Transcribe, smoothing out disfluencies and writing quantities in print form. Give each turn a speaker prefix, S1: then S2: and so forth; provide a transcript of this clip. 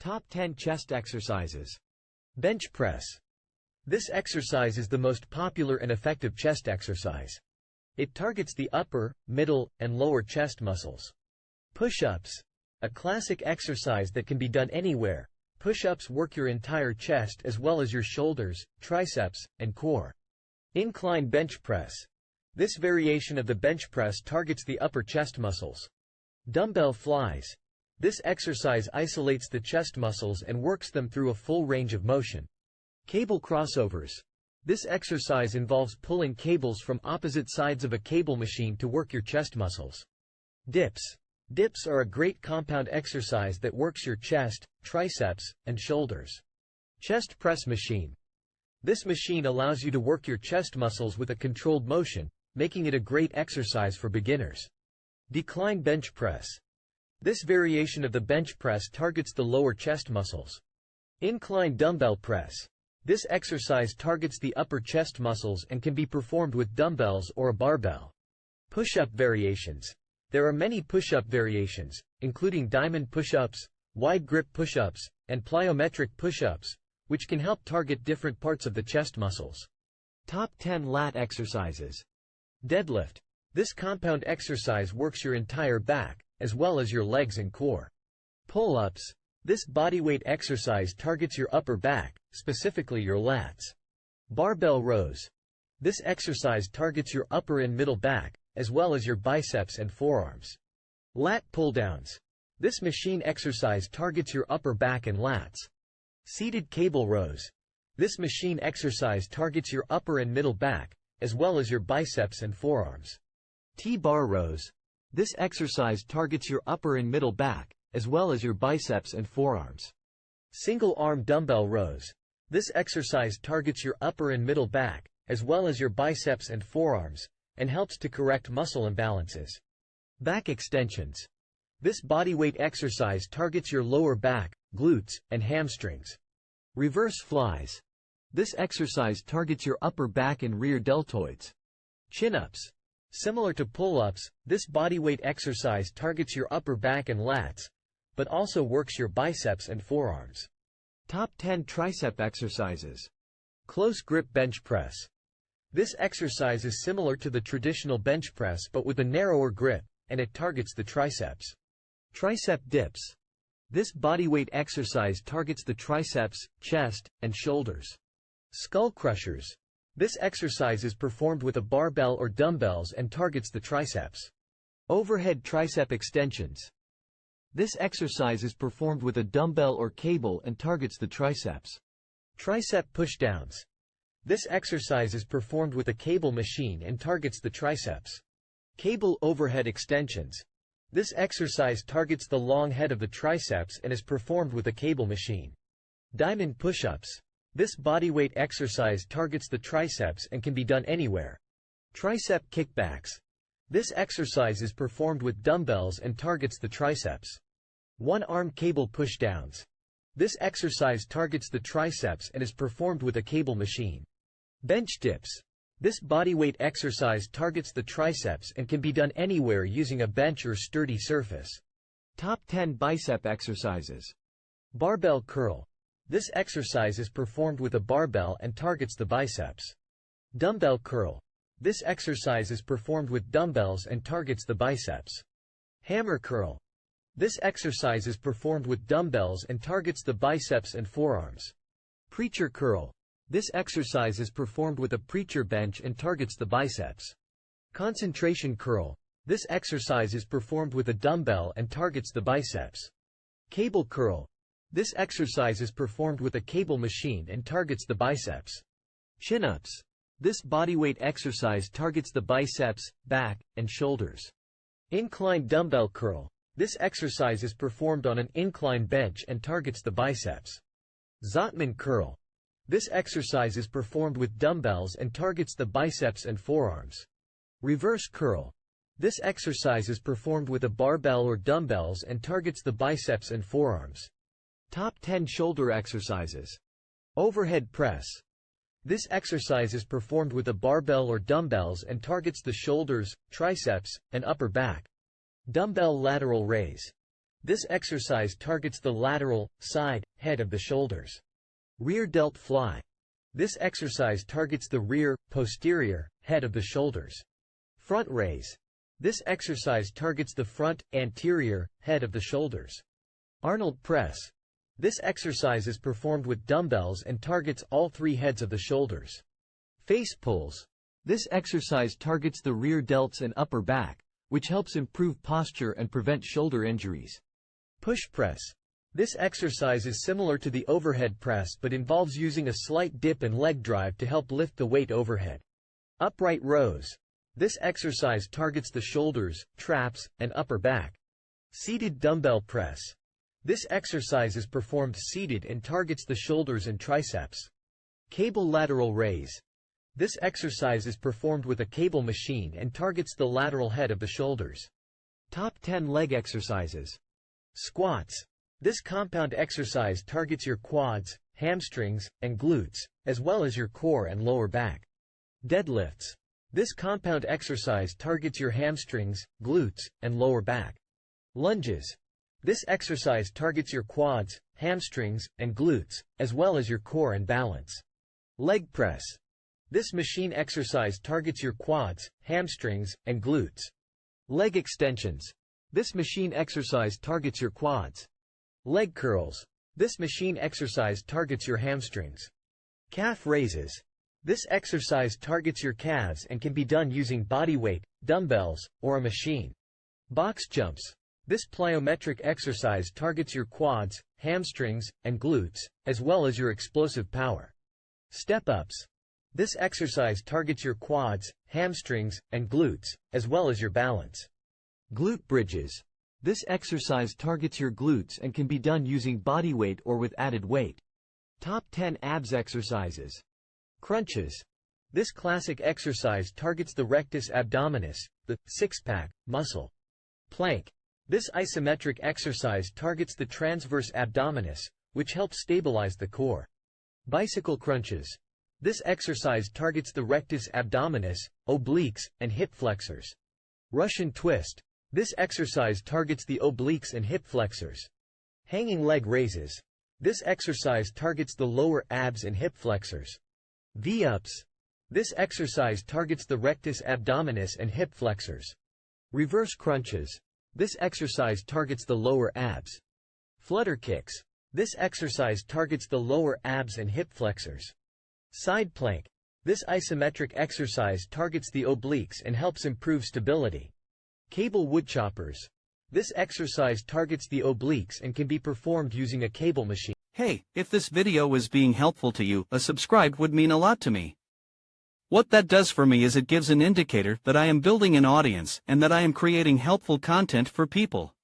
S1: Top 10 chest exercises. Bench press. This exercise is the most popular and effective chest exercise. It targets the upper, middle, and lower chest muscles. Push-ups. A classic exercise that can be done anywhere. Push-ups work your entire chest as well as your shoulders, triceps, and core. Incline bench press. This variation of the bench press targets the upper chest muscles. Dumbbell flies. This exercise isolates the chest muscles and works them through a full range of motion. Cable crossovers. This exercise involves pulling cables from opposite sides of a cable machine to work your chest muscles. Dips. Dips are a great compound exercise that works your chest, triceps, and shoulders. Chest press machine. This machine allows you to work your chest muscles with a controlled motion, making it a great exercise for beginners. Decline bench press. This variation of the bench press targets the lower chest muscles. Incline dumbbell press. This exercise targets the upper chest muscles and can be performed with dumbbells or a barbell. Push-up variations. There are many push-up variations, including diamond push-ups, wide grip push-ups, and plyometric push-ups, which can help target different parts of the chest muscles. Top 10 lat exercises. Deadlift. This compound exercise works your entire back, as well as your legs and core. Pull-ups. This bodyweight exercise targets your upper back, specifically your lats. Barbell rows. This exercise targets your upper and middle back, as well as your biceps and forearms. Lat pull-downs. This machine exercise targets your upper back and lats. Seated cable rows. This machine exercise targets your upper and middle back, as well as your biceps and forearms. T-bar rows. This exercise targets your upper and middle back, as well as your biceps and forearms. Single-arm dumbbell rows. This exercise targets your upper and middle back, as well as your biceps and forearms, and helps to correct muscle imbalances. Back extensions. This bodyweight exercise targets your lower back, glutes, and hamstrings. Reverse flies. This exercise targets your upper back and rear deltoids. Chin-ups. Similar to pull-ups, this bodyweight exercise targets your upper back and lats, but also works your biceps and forearms. Top 10 tricep exercises. Close grip bench press. This exercise is similar to the traditional bench press but with a narrower grip, and it targets the triceps. Tricep dips. This bodyweight exercise targets the triceps, chest, and shoulders. Skull crushers. This exercise is performed with a barbell or dumbbells and targets the triceps. Overhead tricep extensions. This exercise is performed with a dumbbell or cable and targets the triceps. Tricep pushdowns. This exercise is performed with a cable machine and targets the triceps. Cable overhead extensions. This exercise targets the long head of the triceps and is performed with a cable machine. Diamond push-ups. This bodyweight exercise targets the triceps and can be done anywhere. Tricep kickbacks. This exercise is performed with dumbbells and targets the triceps. One-arm cable pushdowns. This exercise targets the triceps and is performed with a cable machine. Bench dips. This bodyweight exercise targets the triceps and can be done anywhere using a bench or sturdy surface. Top 10 bicep exercises. Barbell curl. This exercise is performed with a barbell and targets the biceps. Dumbbell curl. This exercise is performed with dumbbells and targets the biceps. Hammer curl. This exercise is performed with dumbbells and targets the biceps and forearms. Preacher curl. This exercise is performed with a preacher bench and targets the biceps. Concentration curl. This exercise is performed with a dumbbell and targets the biceps. Cable curl. This exercise is performed with a cable machine and targets the biceps. Chin-ups. This bodyweight exercise targets the biceps, back, and shoulders. Incline dumbbell curl. This exercise is performed on an incline bench and targets the biceps. Zottman curl. This exercise is performed with dumbbells and targets the biceps and forearms. Reverse curl. This exercise is performed with a barbell or dumbbells and targets the biceps and forearms. Top 10 shoulder exercises. Overhead press. This exercise is performed with a barbell or dumbbells and targets the shoulders, triceps, and upper back. Dumbbell lateral raise. This exercise targets the lateral, side, head of the shoulders. Rear delt fly. This exercise targets the rear, posterior, head of the shoulders. Front raise. This exercise targets the front, anterior, head of the shoulders. Arnold press. This exercise is performed with dumbbells and targets all three heads of the shoulders. Face pulls. This exercise targets the rear delts and upper back, which helps improve posture and prevent shoulder injuries. Push press. This exercise is similar to the overhead press but involves using a slight dip and leg drive to help lift the weight overhead. Upright rows. This exercise targets the shoulders, traps, and upper back. Seated dumbbell press. This exercise is performed seated and targets the shoulders and triceps. Cable lateral raise. This exercise is performed with a cable machine and targets the lateral head of the shoulders. Top 10 leg exercises. Squats. This compound exercise targets your quads, hamstrings, and glutes, as well as your core and lower back. Deadlifts. This compound exercise targets your hamstrings, glutes, and lower back. Lunges. This exercise targets your quads, hamstrings, and glutes, as well as your core and balance. Leg press. This machine exercise targets your quads, hamstrings, and glutes. Leg extensions. This machine exercise targets your quads. Leg curls. This machine exercise targets your hamstrings. Calf raises. This exercise targets your calves and can be done using body weight, dumbbells, or a machine. Box jumps. This plyometric exercise targets your quads, hamstrings, and glutes, as well as your explosive power. Step-ups. This exercise targets your quads, hamstrings, and glutes, as well as your balance. Glute bridges. This exercise targets your glutes and can be done using body weight or with added weight. Top 10 abs exercises. Crunches. This classic exercise targets the rectus abdominis, the six-pack muscle. Plank. This isometric exercise targets the transverse abdominis, which helps stabilize the core. Bicycle crunches. This exercise targets the rectus abdominis, obliques, and hip flexors. Russian twist. This exercise targets the obliques and hip flexors. Hanging leg raises. This exercise targets the lower abs and hip flexors. V-ups. This exercise targets the rectus abdominis and hip flexors. Reverse crunches. This exercise targets the lower abs. Flutter kicks. This exercise targets the lower abs and hip flexors. Side plank. This isometric exercise targets the obliques and helps improve stability. Cable woodchoppers. This exercise targets the obliques and can be performed using a cable machine.
S2: Hey, if this video was being helpful to you, a subscribe would mean a lot to me. What that does for me is it gives an indicator that I am building an audience and that I am creating helpful content for people.